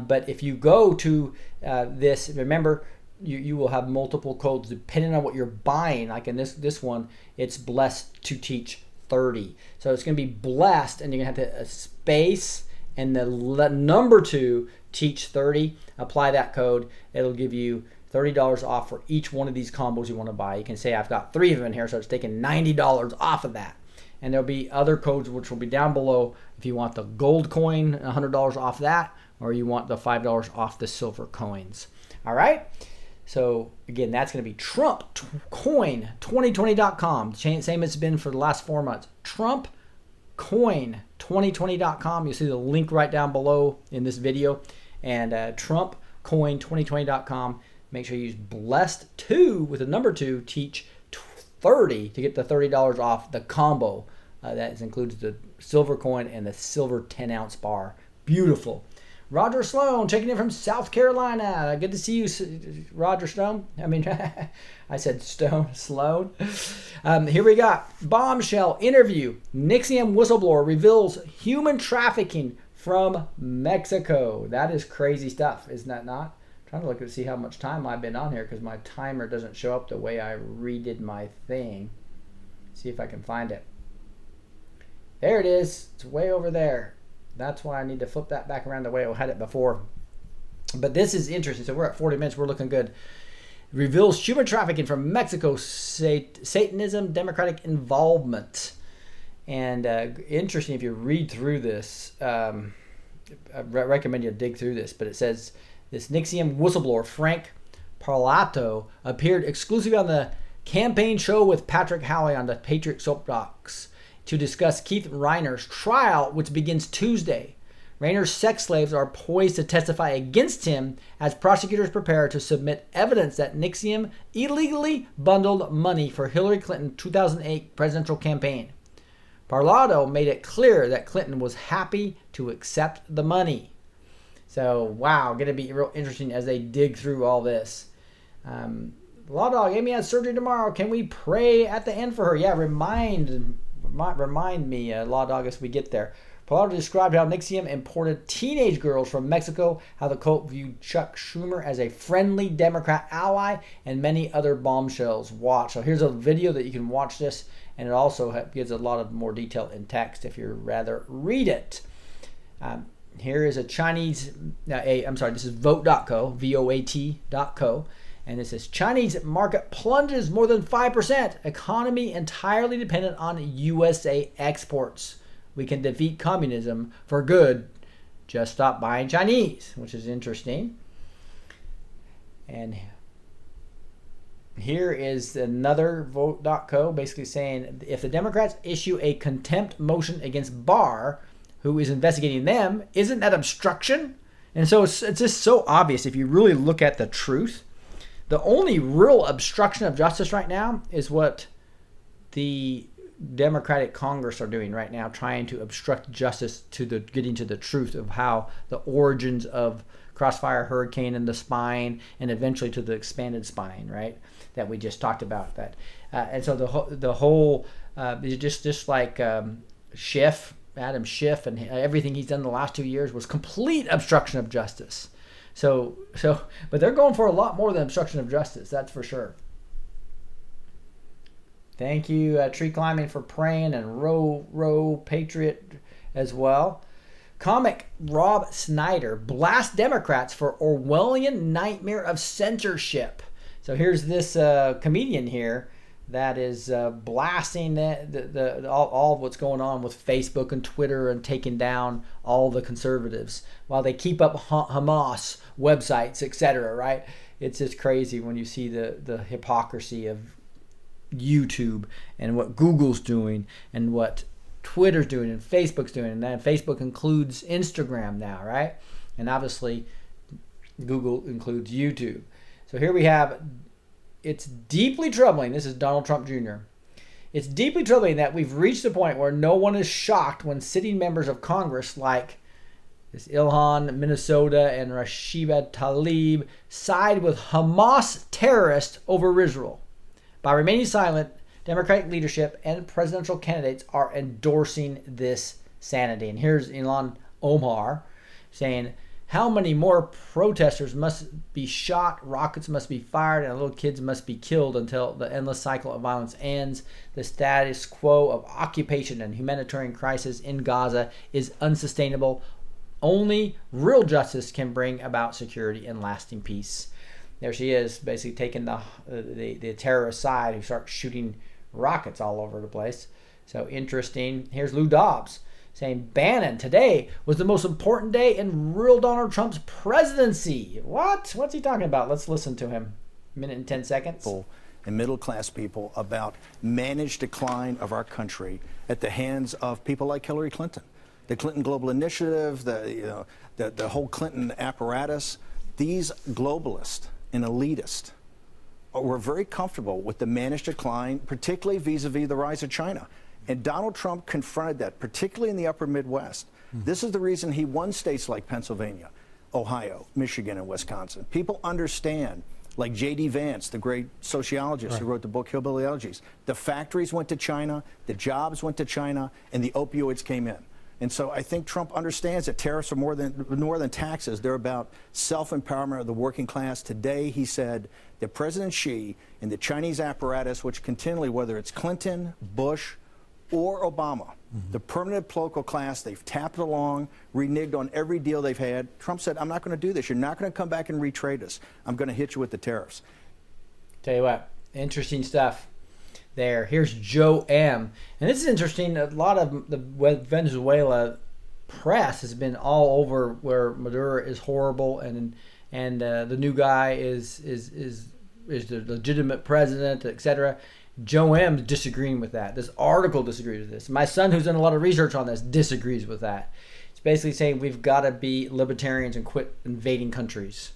But if you go to this, remember you will have multiple codes depending on what you're buying. Like in this one, it's blessed to teach 30. So it's going to be blessed, and you're going to have to space and the number 2 teach 30. Apply that code. It'll give you $30 off for each one of these combos you want to buy. You can say I've got 3 of them in here, so it's taking $90 off of that. And there'll be other codes which will be down below if you want the gold coin, $100 off that, or you want the $5 off the silver coins. All right? So again, that's going to be TrumpCoin2020.com. Same as it's been for the last 4 months. TrumpCoin2020.com. You'll see the link right down below in this video. And TrumpCoin2020.com. Make sure you use blessed2 with the number 2, teach 30 to get the $30 off the combo That includes the silver coin and the silver 10-ounce bar. Beautiful. Roger Sloan checking in from South Carolina. Good to see you, Roger Stone. I mean, I said Sloan. Here we got bombshell interview. NXIVM whistleblower reveals human trafficking from Mexico. That is crazy stuff, isn't that not? I'm trying to look and see how much time I've been on here because my timer doesn't show up the way I redid my thing. See if I can find it. There it is. It's way over there. That's why I need to flip that back around the way I had it before. But this is interesting. So we're at 40 minutes. We're looking good. Reveals human trafficking from Mexico, Satanism, Democratic involvement. And interesting if you read through this. I recommend you dig through this. But it says this NXIVM whistleblower, Frank Parlato, appeared exclusively on the campaign show with Patrick Howley on the Patriot Soapbox to discuss Keith Reiner's trial, which begins Tuesday. Reiner's sex slaves are poised to testify against him as prosecutors prepare to submit evidence that NXIVM illegally bundled money for Hillary Clinton's 2008 presidential campaign. Parlato made it clear that Clinton was happy to accept the money. So, wow, going to be real interesting as they dig through all this. Law Dog, Amy has surgery tomorrow. Can we pray at the end for her? Yeah, remind me, Law Dog, as we get there. Parlato described how NXIVM imported teenage girls from Mexico, how the cult viewed Chuck Schumer as a friendly Democrat ally, and many other bombshells. Watch. So here's a video that you can watch this, and it also gives a lot of more detail in text if you'd rather read it. Here is a Chinese, this is vote.co, VOAT.co. And it says, Chinese market plunges more than 5%. Economy entirely dependent on USA exports. We can defeat communism for good. Just stop buying Chinese, which is interesting. And here is another vote.co basically saying, if the Democrats issue a contempt motion against Barr, who is investigating them, isn't that obstruction? And so it's just so obvious if you really look at the truth. The only real obstruction of justice right now is what the Democratic Congress are doing right now, trying to obstruct justice to getting to the truth of how the origins of Crossfire Hurricane and the spine, and eventually to the expanded spine, right? That we just talked about that, and so the whole just like Schiff, Adam Schiff, and everything he's done the last 2 years was complete obstruction of justice. So, but they're going for a lot more than obstruction of justice, that's for sure. Thank you, Tree Climbing, for praying, and Row Patriot as well. Comic Rob Snyder blasts Democrats for Orwellian nightmare of censorship. So here's this comedian here that is blasting all of what's going on with Facebook and Twitter and taking down all the conservatives while they keep up Hamas websites, etc. Right? It's just crazy when you see the hypocrisy of YouTube and what Google's doing and what Twitter's doing and Facebook's doing, and then Facebook includes Instagram now, right? And obviously Google includes YouTube. So here we have, it's deeply troubling. This is Donald Trump Jr. It's deeply troubling that we've reached a point where no one is shocked when sitting members of Congress like this Ilhan, Minnesota, and Rashida Tlaib side with Hamas terrorists over Israel. By remaining silent, Democratic leadership and presidential candidates are endorsing this sanity. And here's Ilhan Omar saying, how many more protesters must be shot, rockets must be fired, and little kids must be killed until the endless cycle of violence ends? The status quo of occupation and humanitarian crisis in Gaza is unsustainable. Only real justice can bring about security and lasting peace. There she is, basically taking the terrorist side who starts shooting rockets all over the place. So interesting. Here's Lou Dobbs saying, Bannon, today was the most important day in real Donald Trump's presidency. What? What's he talking about? Let's listen to him. A minute and 10 seconds. And middle-class people about managed decline of our country at the hands of people like Hillary Clinton. The Clinton Global Initiative, the whole Clinton apparatus, these globalists and elitists were very comfortable with the managed decline, particularly vis-a-vis the rise of China. And Donald Trump confronted that, particularly in the upper Midwest. This is the reason he won states like Pennsylvania, Ohio, Michigan, and Wisconsin. People understand, like J.D. Vance, the great sociologist who wrote the book Hillbilly Elegies, the factories went to China, the jobs went to China, and the opioids came in. And so I think Trump understands that tariffs are more than taxes. They're about self-empowerment of the working class. Today, he said that President Xi and the Chinese apparatus, which continually, whether it's Clinton, Bush, or Obama, the permanent political class, they've tapped along, reneged on every deal they've had. Trump said, I'm not going to do this. You're not going to come back and retrade us. I'm going to hit you with the tariffs. Tell you what, interesting stuff there. Here's Joe M. And this is interesting. A lot of the Venezuela press has been all over where Maduro is horrible and the new guy is the legitimate president, etc. Joe M. is disagreeing with that. This article disagrees with this. My son, who's done a lot of research on this, disagrees with that. It's basically saying we've got to be libertarians and quit invading countries.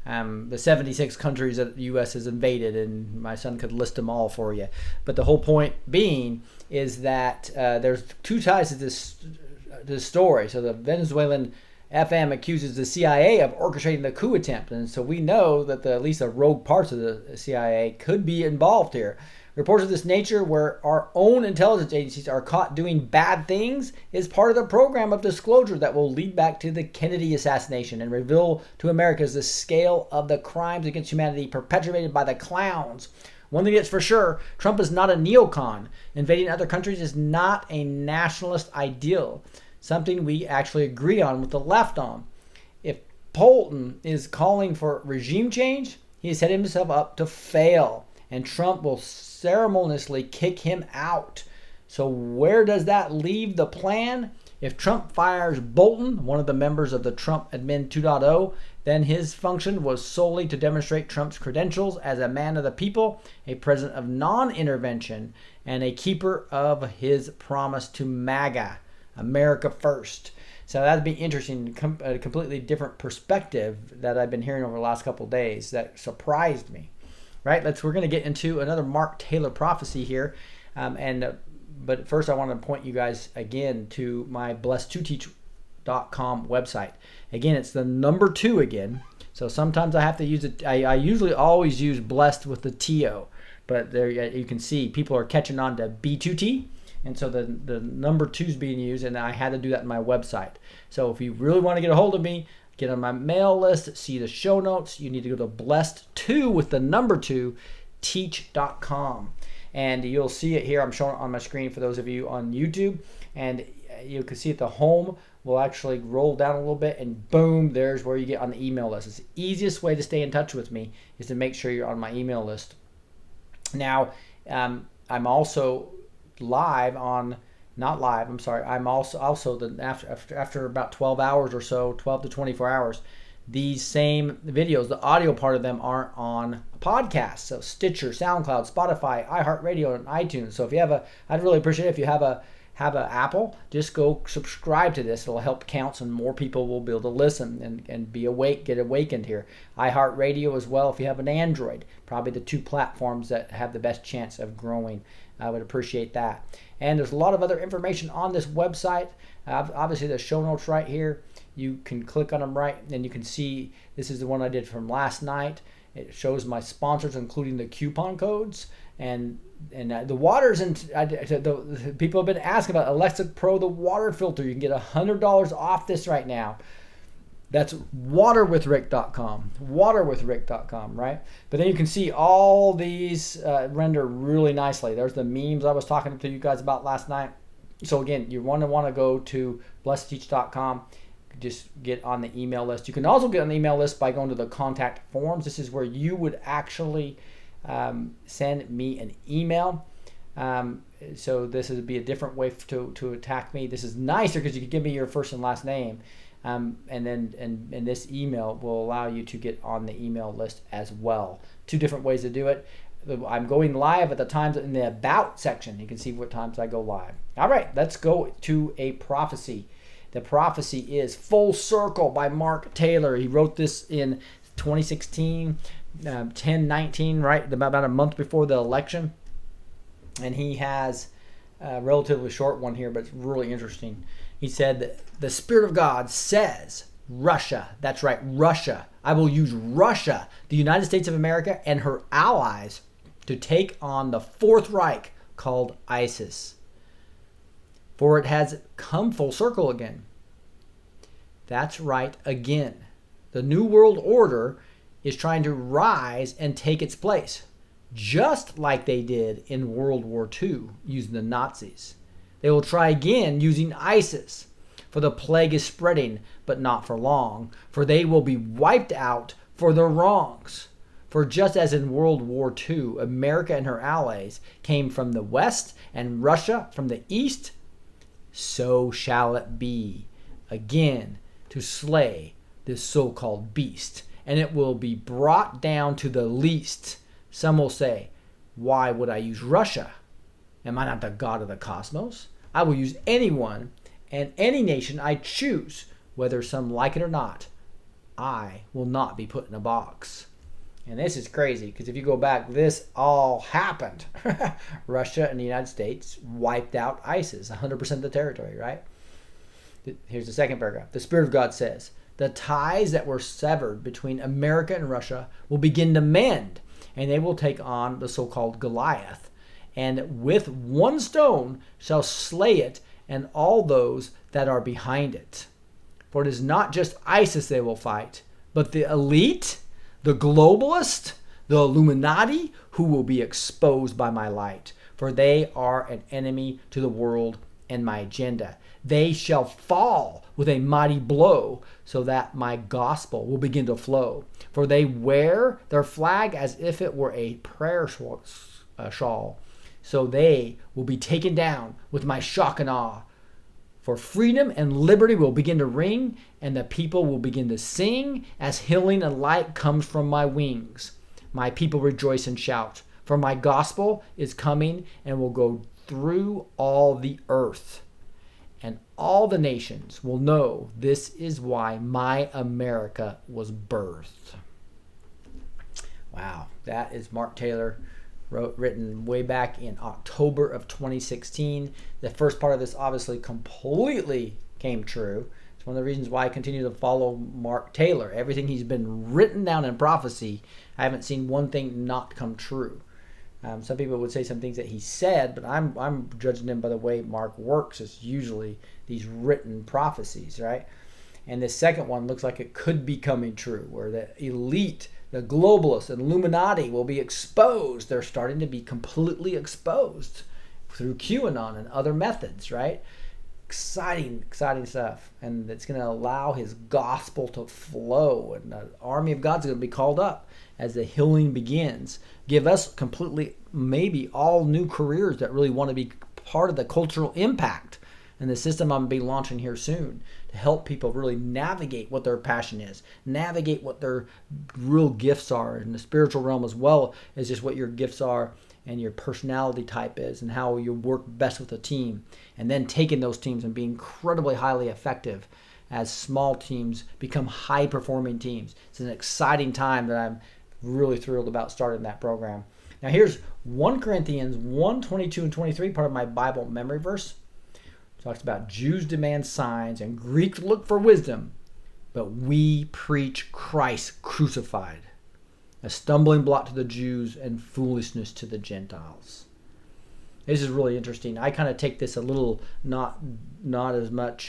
The 76 countries that the U.S. has invaded, and my son could list them all for you. But the whole point being is that there's two sides to this story. So the Venezuelan FM accuses the CIA of orchestrating the coup attempt. And so we know that at least the rogue parts of the CIA could be involved here. Reports of this nature, where our own intelligence agencies are caught doing bad things, is part of the program of disclosure that will lead back to the Kennedy assassination and reveal to Americans the scale of the crimes against humanity perpetrated by the clowns. One thing that's for sure, Trump is not a neocon. Invading other countries is not a nationalist ideal, something we actually agree on with the left on. If Bolton is calling for regime change, he has set himself up to fail, and Trump will ceremoniously kick him out. So where does that leave the plan? If Trump fires Bolton, one of the members of the Trump Admin 2.0, then his function was solely to demonstrate Trump's credentials as a man of the people, a president of non-intervention, and a keeper of his promise to MAGA, America First. So that'd be interesting, a completely different perspective that I've been hearing over the last couple of days that surprised me. Right, we're going to get into another Mark Taylor prophecy here, but first I want to point you guys again to my blessed2teach.com website. Again, it's the number 2 again. So sometimes I have to use it. I usually always use blessed with the TO, but there you can see people are catching on to B2T, and so the number 2 is being used, and I had to do that in my website. So if you really want to get a hold of me, get on my mail list, see the show notes, you need to go to blessed2 with the number 2 teach.com. And you'll see it here. I'm showing it on my screen for those of you on YouTube. And you can see at the home, we'll actually roll down a little bit, and boom, there's where you get on the email list. It's the easiest way to stay in touch with me is to make sure you're on my email list. Now, I'm also live on... Not live, I'm sorry. I'm also after about 12 hours or so, 12 to 24 hours, these same videos, the audio part of them aren't on podcasts. So Stitcher, SoundCloud, Spotify, iHeartRadio, and iTunes. So if you have I'd really appreciate it if you have a Apple, just go subscribe to this. It'll help counts, and more people will be able to listen and get awakened here. iHeartRadio as well if you have an Android. Probably the 2 platforms that have the best chance of growing. I would appreciate that. And there's a lot of other information on this website. Obviously, the show notes right here. You can click on them right, and you can see this is the one I did from last night. It shows my sponsors, including the coupon codes. And the waters, and the people have been asking about Alexa Pro, the water filter. You can get $100 off this right now. That's waterwithrick.com, waterwithrick.com, right? But then you can see all these render really nicely. There's the memes I was talking to you guys about last night. So again, you want to go to blessedteach.com, just get on the email list. You can also get on the email list by going to the contact forms. This is where you would actually send me an email. So this would be a different way to attack me. This is nicer because you can give me your first and last name. And this email will allow you to get on the email list as well. 2 different ways to do it. I'm going live at the times in the About section. You can see what times I go live. All right, let's go to a prophecy. The prophecy is Full Circle by Mark Taylor. He wrote this in 2016, 10/19, right, about a month before the election. And he has relatively short one here, but it's really interesting. He said that the Spirit of God says, Russia, that's right, Russia. I will use Russia, the United States of America, and her allies to take on the Fourth Reich called ISIS. For it has come full circle again. That's right, again. The New World Order is trying to rise and take its place, just like they did in World War II using the Nazis. They will try again using ISIS. For the plague is spreading, but not for long. For they will be wiped out for their wrongs. For just as in World War II, America and her allies came from the west and Russia from the east, so shall it be again to slay this so-called beast. And it will be brought down to the least. Some will say, why would I use Russia? Am I not the God of the cosmos? I will use anyone and any nation I choose, whether some like it or not. I will not be put in a box. And this is crazy, because if you go back, this all happened. Russia and the United States wiped out ISIS, 100% of the territory, right? Here's the second paragraph. The Spirit of God says, the ties that were severed between America and Russia will begin to mend, and they will take on the so-called Goliath. And with one stone shall slay it and all those that are behind it. For it is not just ISIS they will fight, but the elite, the globalist, the Illuminati, who will be exposed by my light. For they are an enemy to the world and my agenda. They shall fall with a mighty blow, so that my gospel will begin to flow. For they wear their flag as if it were a prayer shawl. So they will be taken down with my shock and awe. For freedom and liberty will begin to ring, and the people will begin to sing as healing and light comes from my wings. My people rejoice and shout, for my gospel is coming and will go through all the earth. And all the nations will know this is why my America was birthed. Wow, that is Mark Taylor. Written way back in October of 2016. The first part of this obviously completely came true. It's one of the reasons why I continue to follow Mark Taylor. Everything he's been written down in prophecy, I haven't seen one thing not come true. Some people would say some things that he said, but I'm judging him by the way Mark works. It's usually these written prophecies, right? And this second one looks like it could be coming true, where the elite, the globalists and Illuminati will be exposed. They're starting to be completely exposed through QAnon and other methods, right? Exciting, exciting stuff. And it's going to allow his gospel to flow. And the army of God's going to be called up as the healing begins. Give us completely, maybe all new careers that really want to be part of the cultural impact. And the system I'm going to be launching here soon to help people really navigate what their passion is, navigate what their real gifts are in the spiritual realm, as well as just what your gifts are and your personality type is and how you work best with a team. And then taking those teams and being incredibly highly effective as small teams become high-performing teams. It's an exciting time that I'm really thrilled about starting that program. Now here's 1 Corinthians 1, 22 and 23, part of my Bible memory verse. Talks about Jews demand signs and Greeks look for wisdom, but we preach Christ crucified, a stumbling block to the Jews and foolishness to the Gentiles. This is really interesting. I kind of take this a little not as much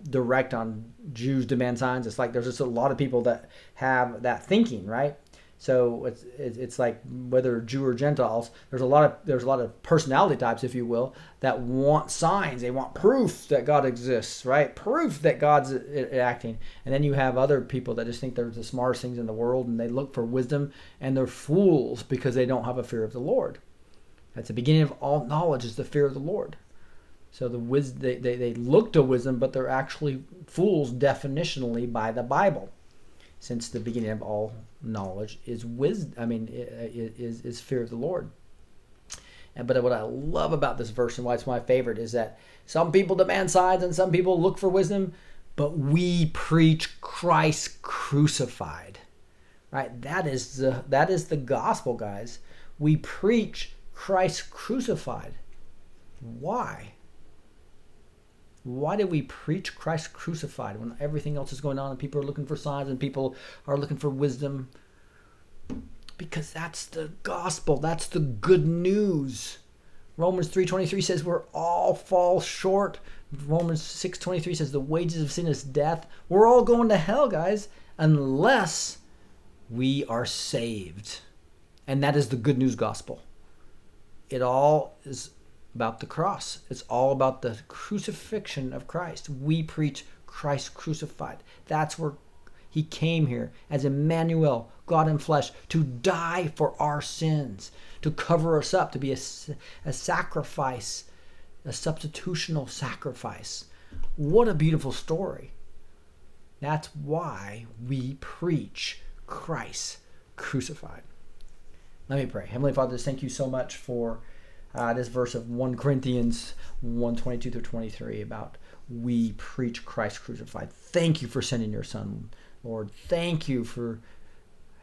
direct on Jews demand signs. It's like there's just a lot of people that have that thinking, right? So it's like whether Jew or Gentiles, there's a lot of personality types, if you will, that want signs. They want proof that God exists, right? Proof that God's acting. And then you have other people that just think they're the smartest things in the world, and they look for wisdom, and they're fools because they don't have a fear of the Lord. That's the beginning of all knowledge, is the fear of the Lord. So they look to wisdom, but they're actually fools definitionally by the Bible, since the beginning of all knowledge is wisdom. Is fear of the Lord. But what I love about this verse and why it's my favorite is that some people demand signs and some people look for wisdom, but we preach Christ crucified. Right? That is the gospel, guys. We preach Christ crucified. Why? Why do we preach Christ crucified when everything else is going on and people are looking for signs and people are looking for wisdom? Because that's the gospel. That's the good news. Romans 3:23 says we're all fall short. Romans 6:23 says the wages of sin is death. We're all going to hell, guys, unless we are saved. And that is the good news gospel. It all is about the cross. It's all about the crucifixion of Christ. We preach Christ crucified. That's where he came here as Emmanuel, God in flesh, to die for our sins, to cover us up, to be a sacrifice, a substitutional sacrifice. What a beautiful story. That's why we preach Christ crucified. Let me pray. Heavenly Father, thank you so much for this verse of 1 Corinthians 1:22 through 23 about we preach Christ crucified. Thank you for sending your son, Lord. Thank you for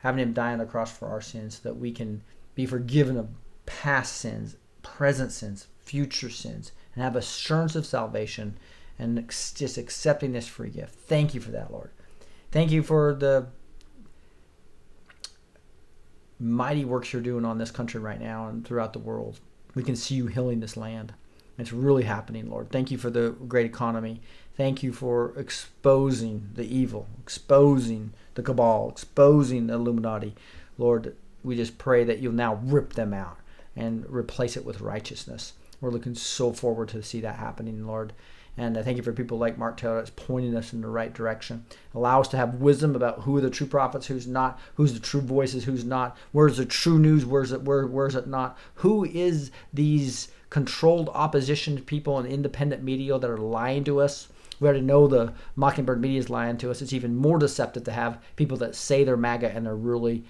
having him die on the cross for our sins so that we can be forgiven of past sins, present sins, future sins, and have assurance of salvation and just accepting this free gift. Thank you for that, Lord. Thank you for the mighty works you're doing on this country right now and throughout the world. We can see you healing this land. It's really happening, Lord. Thank you for the great economy. Thank you for exposing the evil, exposing the cabal, exposing the Illuminati. Lord, we just pray that you'll now rip them out and replace it with righteousness. We're looking so forward to see that happening, Lord. And I thank you for people like Mark Taylor that's pointing us in the right direction. Allow us to have wisdom about who are the true prophets, who's not, who's the true voices, who's not, where's the true news, where's it not, who is these controlled opposition people and independent media that are lying to us. We already know the Mockingbird media is lying to us. It's even more deceptive to have people that say they're MAGA and they're really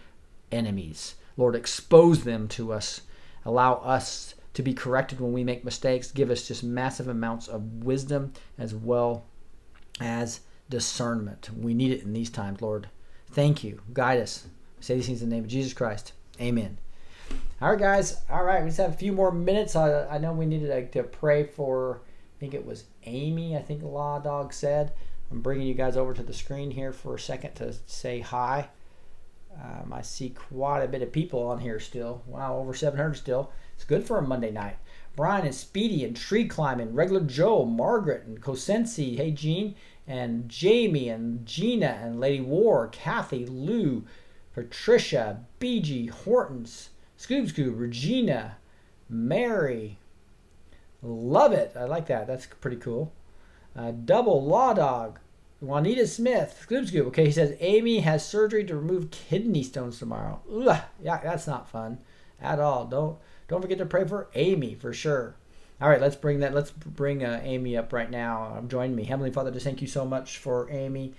enemies. Lord, expose them to us. Allow us to be corrected when we make mistakes. Give us just massive amounts of wisdom as well as discernment. We need it in these times, Lord. Thank you. Guide us. I say these things in the name of Jesus Christ. Amen. All right, guys. All right, we just have a few more minutes. I know we needed to pray for, I think it was Amy, I think Law Dog said. I'm bringing you guys over to the screen here for a second to say hi. I see quite a bit of people on here still. Wow, over 700 still. It's good for a Monday night. Brian and Speedy and Tree Climbing, Regular Joe, Margaret and Cosensi, hey Jean, and Jamie and Gina and Lady War, Kathy, Lou, Patricia, BG, Hortons, Scoob, Regina, Mary. Love it. I like that. That's pretty cool. Double Law Dog, Juanita Smith, Scoob. Okay, he says Amy has surgery to remove kidney stones tomorrow. Ugh, yeah, that's not fun at all. Don't forget to pray for Amy for sure. All right, let's bring Amy up right now. Join me. Heavenly Father, just thank you so much for Amy.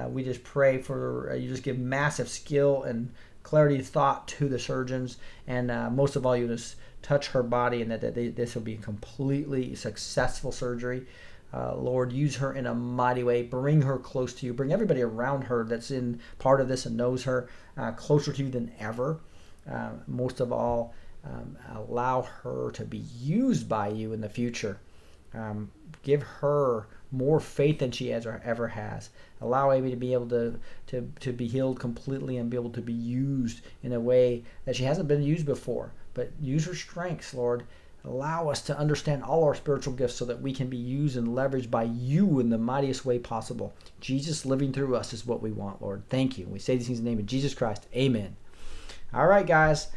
We just pray for you just give massive skill and clarity of thought to the surgeons, and most of all, you just touch her body, and that this will be a completely successful surgery. Lord, use her in a mighty way. Bring her close to you. Bring everybody around her that's in part of this and knows her closer to you than ever. Most of all, allow her to be used by you in the future. Give her more faith than she ever has. Allow Amy to be able to be healed completely and be able to be used in a way that she hasn't been used before. But use her strengths, Lord. Allow us to understand all our spiritual gifts so that we can be used and leveraged by you in the mightiest way possible. Jesus living through us is what we want, Lord. Thank you. We say these things in the name of Jesus Christ. Amen. All right, guys.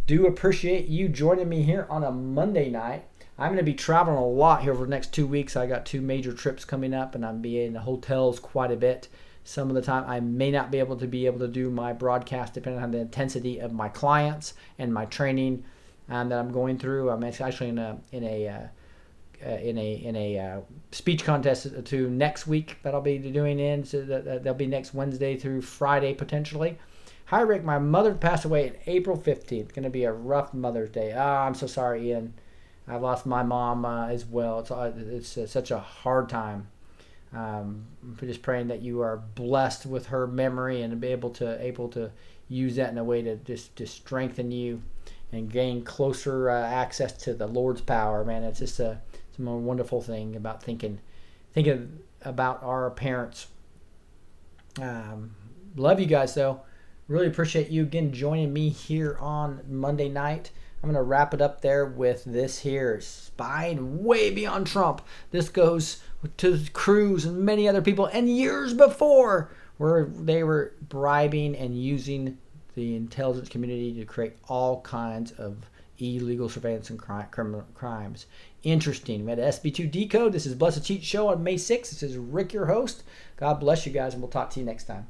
Do appreciate you joining me here on a Monday night. I'm going to be traveling a lot here over the next 2 weeks. I got 2 major trips coming up, and I'm being in the hotels quite a bit. Some of the time, I may not be able to do my broadcast depending on the intensity of my clients and my training that I'm going through. I'm actually in a speech contest to next week that I'll be doing so that'll be next Wednesday through Friday potentially. Hi Rick, my mother passed away on April 15th. Going to be a rough Mother's Day. I'm so sorry, Ian. I've lost my mom as well. It's such a hard time. I'm just praying that you are blessed with her memory and be able to use that in a way to just strengthen you and gain closer access to the Lord's power. Man, it's just a wonderful thing about thinking about our parents. Love you guys, though. Really appreciate you again joining me here on Monday night. I'm going to wrap it up there with this here. Spying way beyond Trump. This goes to Cruz and many other people, and years before, where they were bribing and using the intelligence community to create all kinds of illegal surveillance and criminal crimes. Interesting. We had SB2 Decode. This is Blessed Cheat Show on May 6th. This is Rick, your host. God bless you guys, and we'll talk to you next time.